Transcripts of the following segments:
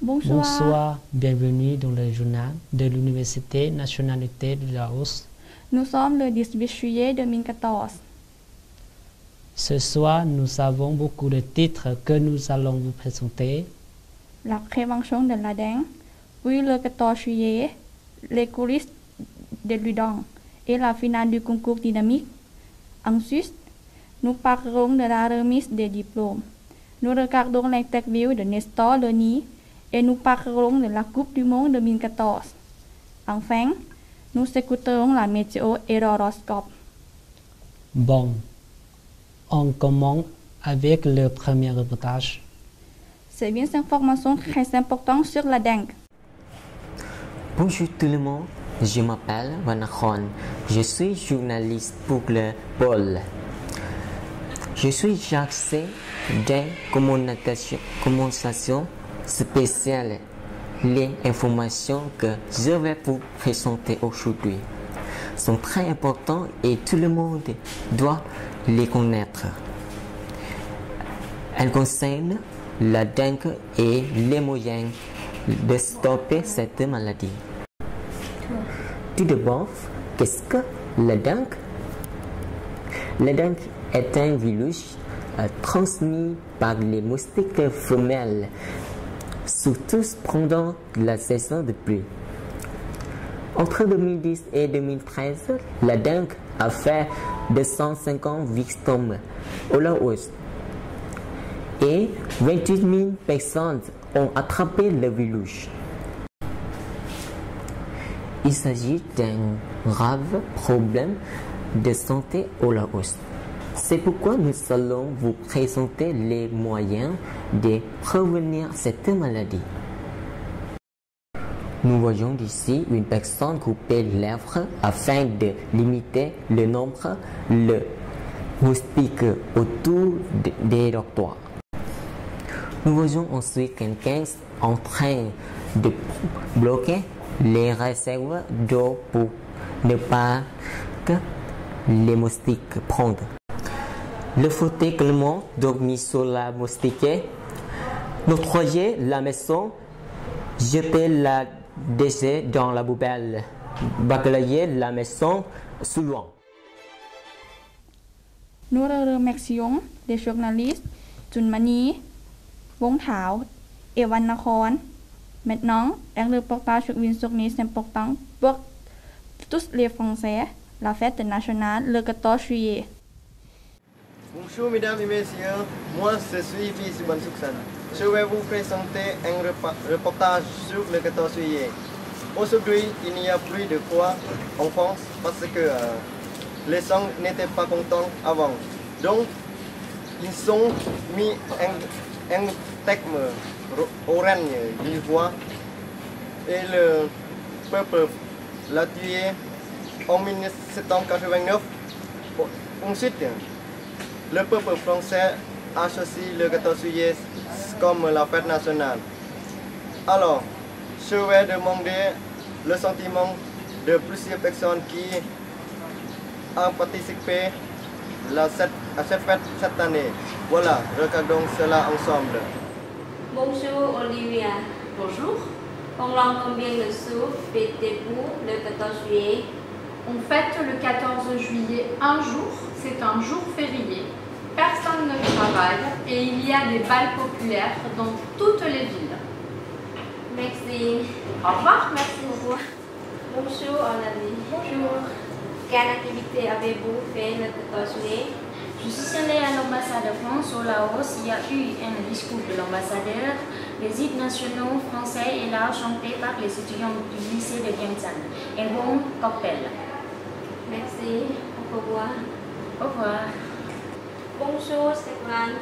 Bonsoir. Bonsoir, bienvenue dans le journal de l'Université nationalité du Laos. Nous sommes le 18 juillet 2014. Ce soir, nous avons beaucoup de titres que nous allons vous présenter. La prévention de la dengue, puis le 14 juillet, les coulisses de l'Udong et la finale du concours dynamique. Ensuite, nous parlerons de la remise des diplômes. Nous regardons l'interview de Nestor Denis et nous parlerons de la Coupe du Monde 2014. Enfin, nous écouterons la météo et l'horoscope. Bon, on commence avec le premier reportage. C'est une information très importante sur la dengue. Bonjour tout le monde, je m'appelle Vanakhon. Je suis journaliste pour le Pôle. Je suis chargé des communications spéciales. Les informations que je vais vous présenter aujourd'hui sont très importantes et tout le monde doit les connaître. Elles concernent la dengue et les moyens de stopper cette maladie. Tout d'abord, qu'est-ce que la dengue? La dengue est un virus transmis par les moustiques femelles, surtout pendant la saison de pluie. Entre 2010 et 2013, la dengue a fait 250 victimes au Laos et 28 000 personnes ont attrapé le virus. Il s'agit d'un grave problème de santé au Laos. C'est pourquoi nous allons vous présenter les moyens de prévenir cette maladie. Nous voyons ici une personne couper les lèvres afin de limiter le nombre de moustiques autour des dortoirs. Nous voyons ensuite quelqu'un en train de bloquer les réserves d'eau pour ne pas que les moustiques prennent. Le fauteuil également dormi sur la moustique, nettoyer la maison, jeter la déchet dans la poubelle, balayer la maison souvent. Nous remercions les journalistes Junmani, Wong Thao et Vanakhon. Maintenant, un reportage sur une journée importante pour tous les Français, la fête nationale le 14 juillet. Bonjour mesdames et messieurs, moi je suis Visuban Suksana. Je vais vous présenter un reportage sur le 14 juillet. Aujourd'hui, il n'y a plus de froid en France parce que les gens n'étaient pas contents avant. Donc, ils ont mis un terme orange du voix et le peuple l'a tué en 1789. Ensuite, le peuple français associe le 14 juillet comme la fête nationale. Alors, je vais demander le sentiment de plusieurs personnes qui ont participé à cette fête cette année. Voilà, regardons cela ensemble. Bonjour Olivia. Bonjour. Pendant combien de jours fêtez-vous le 14 juillet? On fête le 14 juillet un jour, c'est un jour férié. Personne ne travaille et il y a des bals populaires dans toutes les villes. Merci. Au revoir. Merci beaucoup. Bonjour Olivia. Bonjour. Quelle activité avez-vous fait le 14 juillet? Je suis allée à l'ambassade de France au Laos. Il y a eu un discours de l'ambassadeur, les hymnes nationaux français et l'art chanté par les étudiants du lycée de Vientiane. Un bon cocktail. Merci. Au revoir. Au revoir. Bonjour Stéphane.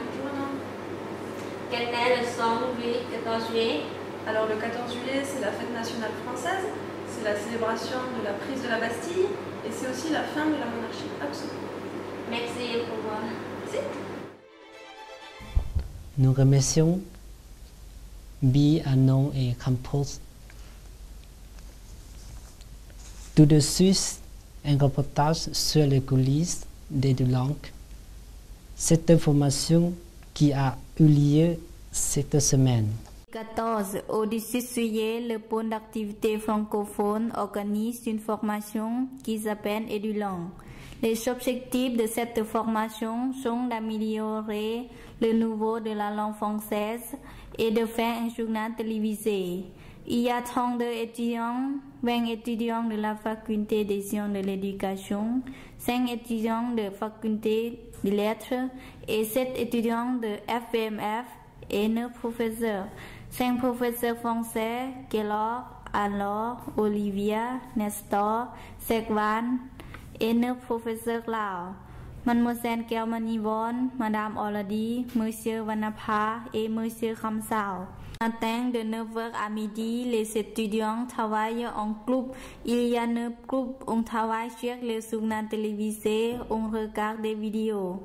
Quel est le son du 14 juillet? Alors le 14 juillet, c'est la fête nationale française, c'est la célébration de la prise de la Bastille et c'est aussi la fin de la monarchie absolue. Merci, au revoir. Merci. Nous remercions Bi, Anon et Campos. Tout de suite, un reportage sur les coulisses des deux langues. Cette information qui a eu lieu cette semaine. 14 au 18 juillet, le pôle d'activité francophone organise une formation qui s'appelle EduLangue. Les objectifs de cette formation sont d'améliorer le niveau de la langue française et de faire un journal télévisé. Il y a 32 étudiants, 20 étudiants de la faculté des sciences de l'éducation, 5 étudiants de faculté des lettres et 7 étudiants de FPMF et 9 professeurs. 5 professeurs français, Kellogg, Alors, Olivia, Nestor, Segvan et 9 professeurs Lao. Mademoiselle Kelmanivon, Madame Oladi, Monsieur Vanapa et Monsieur Khamsao. Matin de 9h à midi, les étudiants travaillent en groupe. Il y a 9 groupes. On travaille sur le journal télévisé, on regarde des vidéos.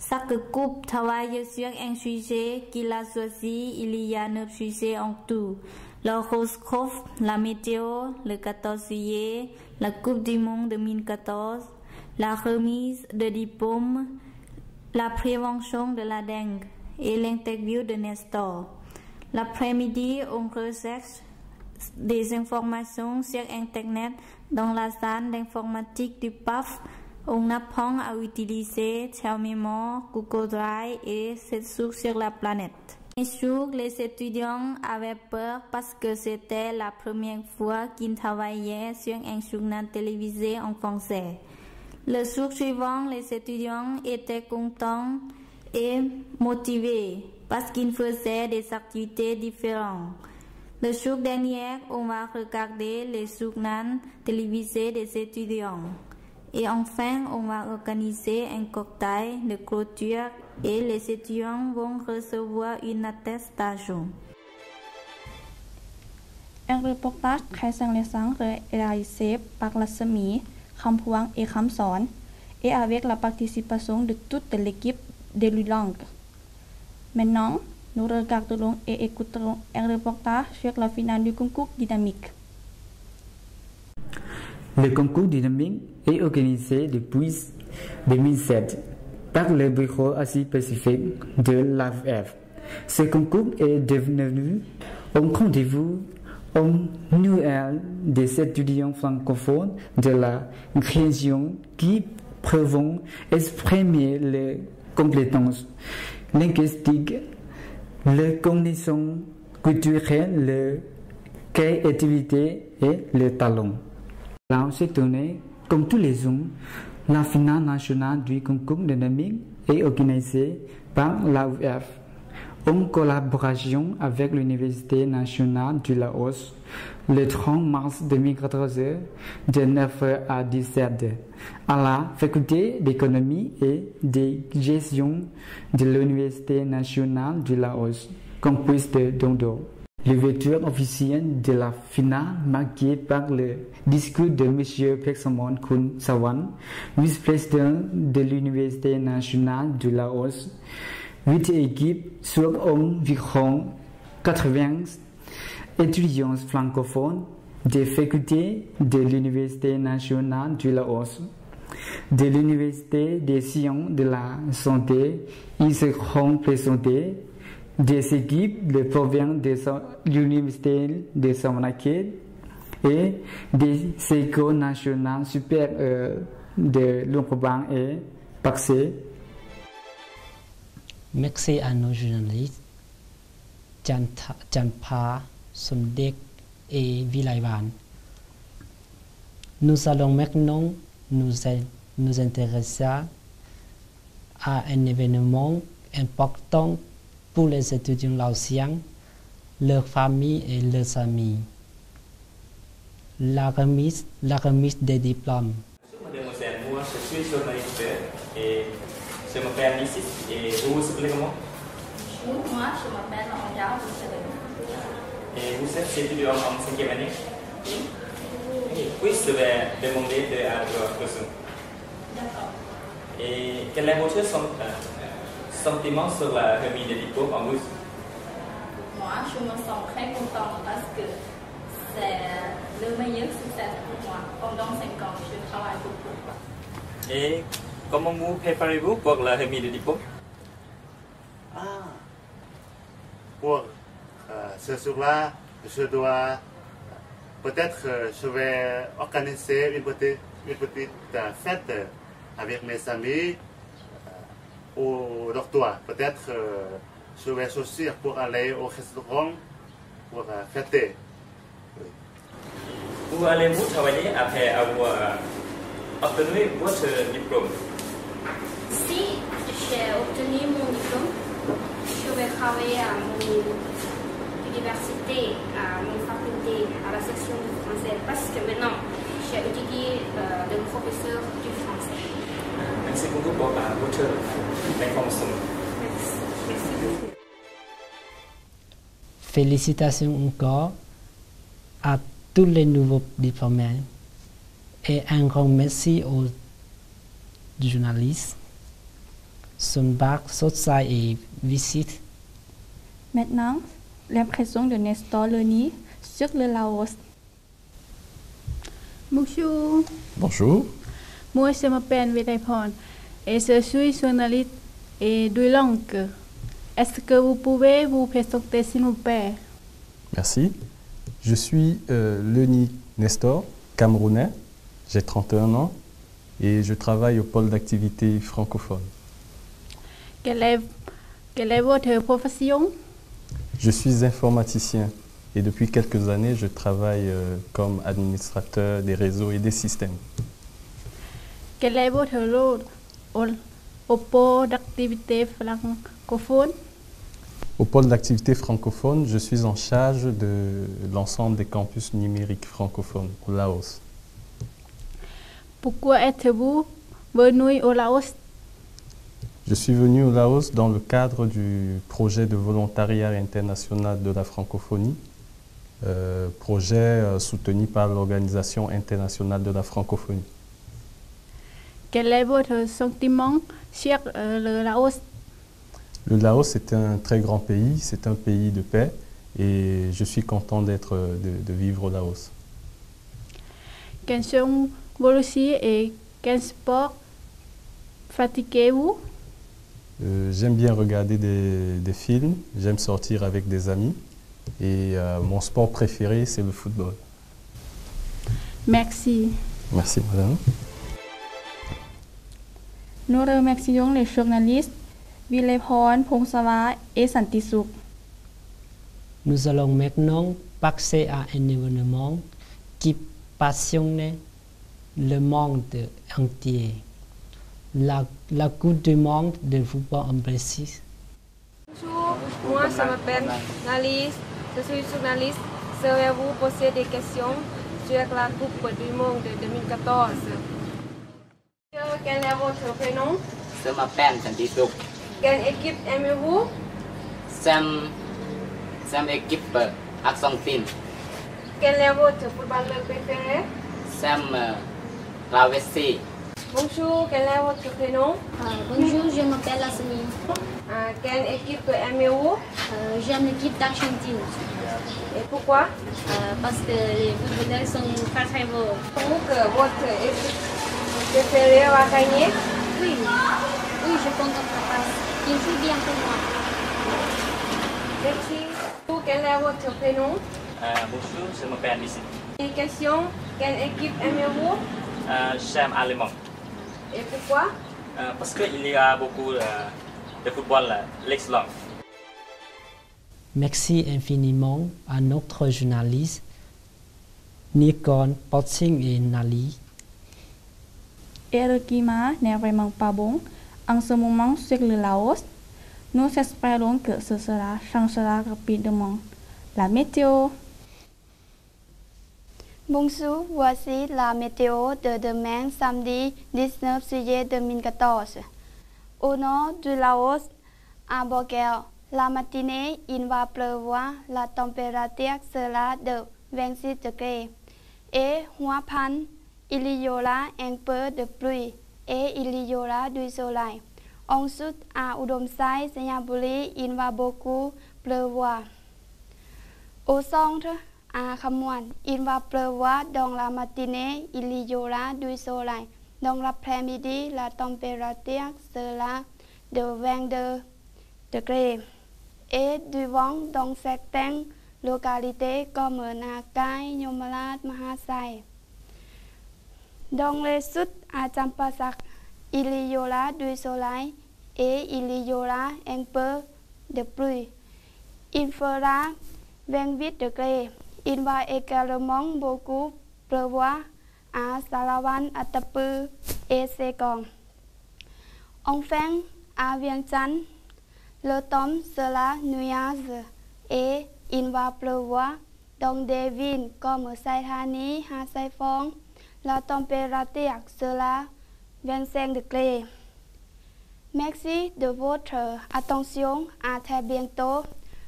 Chaque groupe travaille sur un sujet qu'il a choisi. Il y a 9 sujets en tout. L'horoscope, la météo, le 14 juillet, la Coupe du Monde 2014, la remise de diplôme, la prévention de la dengue et l'interview de Nestor. L'après-midi, on recherche des informations sur Internet dans la salle d'informatique du PAF. On apprend à utiliser Thermemo, Google Drive et 7 sources sur la planète. Un jour, les étudiants avaient peur parce que c'était la première fois qu'ils travaillaient sur un journal télévisé en français. Le jour suivant, les étudiants étaient contents et motivés parce qu'ils faisaient des activités différentes. Le jour dernier, on va regarder les journaux télévisés des étudiants. Et enfin, on va organiser un cocktail de clôture et les étudiants vont recevoir une attestation. Un reportage très intéressant réalisé par la Semi, Khampuang et Khamson et avec la participation de toute l'équipe de l'ULangue. Maintenant, nous regarderons et écouterons un reportage sur la finale du concours dynamique. Le concours dynamique est organisé depuis 2007 par le Bureau Asie-Pacifique de l'AFF. Ce concours est devenu un rendez-vous annuel des étudiants francophones de la région qui peuvent exprimer les compétences linguistiques, les connaissances culturelles, les créativités et les talents. Dans cette année, comme tous les ans, la finale nationale du concours dynamique est organisée par l'AFF en collaboration avec l'Université nationale du Laos le 30 mars 2014 de 9h à 17h à la faculté d'économie et de gestion de l'Université nationale du Laos, campus de Dondo. L'ouverture officielle de la finale marquée par le discours de M. Peksamon Kun Sawan, vice-président de l'Université nationale du Laos. 8 équipes sur environ 80 étudiants francophones des facultés de l'Université nationale du Laos, de l'Université des sciences de la santé. Ils seront présentés des équipes de province de l'Université de Savanakhet et des écoles nationales supérieures de Luang et Paksé. Merci à nos journalistes Chanpa, Somdek et Vilaivan. Nous allons maintenant nous intéresser à un événement important pour les étudiants laotiens, leurs familles et leurs amis. La remise des diplômes. Mademoiselle, moi je suis journaliste et je m'appelle Nissis et vous s'appelez comment? Moi je m'appelle Angel. Et vous êtes étudiant en 5e année? Oui. Je vais demander à votre question. D'accord. Et quel est votre sentiment sur la remise des diplômes en vous? Moi je me sens très contente parce que c'est le meilleur succès pour moi. Pendant 5 ans, je travaille beaucoup. Et comment vous préparez-vous pour la remise des diplômes? Pour ce ce jour-là, je dois peut-être je vais organiser une petite fête avec mes amis au dortoir. Peut-être je vais sortir pour aller au restaurant pour fêter. Où allez-vous travailler après avoir obtenu votre diplôme? Si j'ai obtenu mon diplôme, je vais travailler à mon université, à mon faculté, à la section du français, parce que maintenant, j'ai étudié le professeur du français. Merci beaucoup pour votre information. Merci. Félicitations encore à tous les nouveaux diplômés et un grand merci aux journalistes. Son bac Sotsai et visite. Maintenant, l'impression de Nestor Leni sur le Laos. Bonjour. Bonjour. Moi, je m'appelle Vidaipon et je suis journaliste et de langue. Est-ce que vous pouvez vous présenter, s'il vous plaît? Merci. Je suis Leni Nestor, camerounais. J'ai 31 ans et je travaille au pôle d'activité francophone. Quelle est votre profession? Je suis informaticien et depuis quelques années, je travaille comme administrateur des réseaux et des systèmes. Quel est votre rôle au pôle d'activité francophone? Au pôle d'activité francophone, je suis en charge de l'ensemble des campus numériques francophones au Laos. Pourquoi êtes-vous venu au Laos? Je suis venu au Laos dans le cadre du projet de volontariat international de la francophonie, projet soutenu par l'Organisation internationale de la francophonie. Quel est votre sentiment sur le Laos? Le Laos est un très grand pays, c'est un pays de paix et je suis content de vivre au Laos. Quels sont vos loisirs et quel sport pratiquez-vous? J'aime bien regarder des films, j'aime sortir avec des amis et mon sport préféré c'est le football. Merci. Merci madame. Nous remercions les journalistes Vilepon Phongsava et Santisuk. Nous allons maintenant passer à un événement qui passionne le monde entier. La Coupe du monde de football en Brésil. Bonjour, moi je m'appelle Nalis, je suis journaliste. Savez-vous poser des questions sur la Coupe du monde de 2014? Quel est votre prénom? Je m'appelle Santisuk. Quelle équipe aimez-vous? Sam équipe Argentine. Quel est votre footballeur préféré? Sam Lavesi. Bonjour, quel est votre prénom? Bonjour, je m'appelle Asmi. Quelle équipe aimez-vous? J'aime l'équipe d'Argentine. Et pourquoi? Parce que les footballeurs sont très beaux. Donc, votre équipe préférée va gagner? Oui, je compte en passe. Il joue bien pour moi. Merci. Quel est votre prénom? Bonjour, je m'appelle Nissi. Une question, quelle équipe aimez-vous? J'aime Allemand. Et pourquoi? Parce qu'il y a beaucoup de football l'excellent. Merci infiniment à notre journaliste Nikon Potsing et Nali. Erkima n'est vraiment pas bon en ce moment sur le Laos. Nous espérons que ce changera rapidement. La météo. Bonjour, voici la météo de demain samedi 19 juillet 2014. Au nord du Laos, à Bogel, la matinée, il va pleuvoir, la température sera de 26 degrés. Et Hoa Phan, il y aura un peu de pluie et il y aura du soleil. Ensuite, à Udomsai, Senyaburi, il va beaucoup pleuvoir. Au centre, à Khamwan, il va pleuvoir dans la matinée, il y aura du soleil. Dans l'après-midi, la température sera de 22 degrés. Et du vent dans certaines localités comme Nakai, Nyomalat, Mahasai. Dans le sud à Champasak, il y aura du soleil et il y aura un peu de pluie. Il fera 28 degrés. Il va également beaucoup pleuvoir à Salavan, Atapu et Saigon. Enfin, à Vientiane, le temps sera nuageux et il va pleuvoir dans des villes comme Saithani, Ha Saiphong. La température sera 25 degrés. Merci de votre attention. À très bientôt.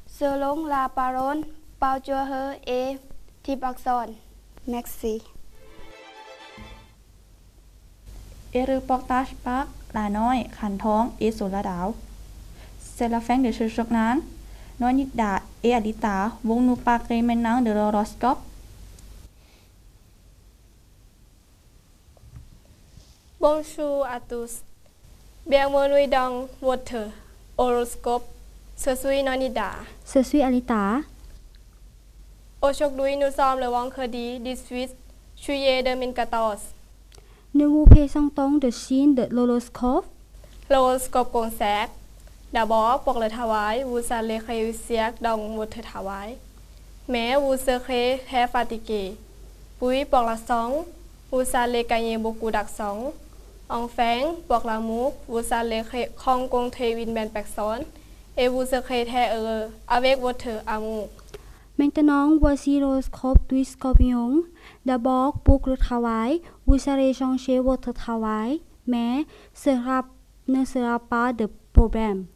Selon la parole, Paul Joher et Thibakson. Merci. Et reportage par La Nói, Khăn Thong et Sola Đảo. C'est la fin de ce journal. Nonida et Adita vont nous parler maintenant de l'horoscope. Bonjour à tous. Bienvenue dans votre horoscope. Je suis Nonida. Je suis Alita. Aujourd'hui, nous sommes le vendredi 18 juillet 2014. Nous vous présentons le signe de l'horoscope. L'horoscope concerne d'abord pour le travail, vous allez réussir dans votre travail, mais vous serez très fatigué. Puis pour l'argent, vous allez gagner beaucoup d'argent. Enfin, pour l'amour, vous allez rencontrer une belle personne et vous serez très heureux avec votre amour. Maintenant, voici l'horoscope du Scorpion. D'abord, pour le travail, vous allez changer votre travail, mais ne sera pas de problème.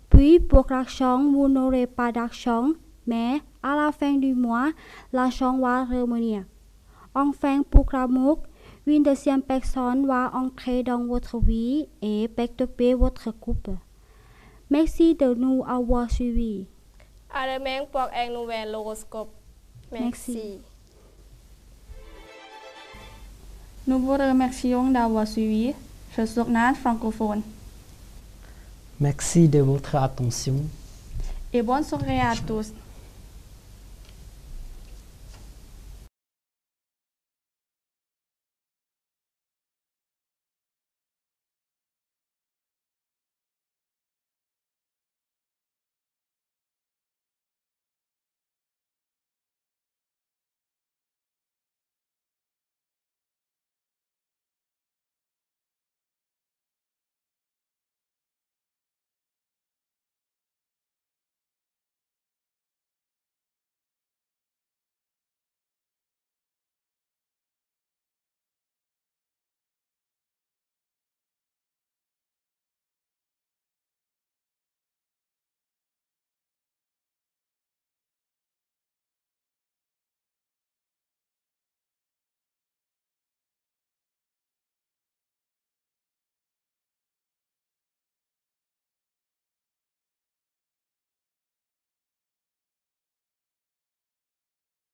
Puis, pour l'argent, vous n'aurez pas d'argent, mais à la fin du mois, l'argent va revenir. Enfin, pour l'amour, une deuxième personne va entrer dans votre vie et perturber votre couple. Merci de nous avoir suivis. À demain pour un nouvel horoscope. Merci. Nous vous remercions d'avoir suivi ce journal francophone. Merci de votre attention. Et bonne soirée à tous.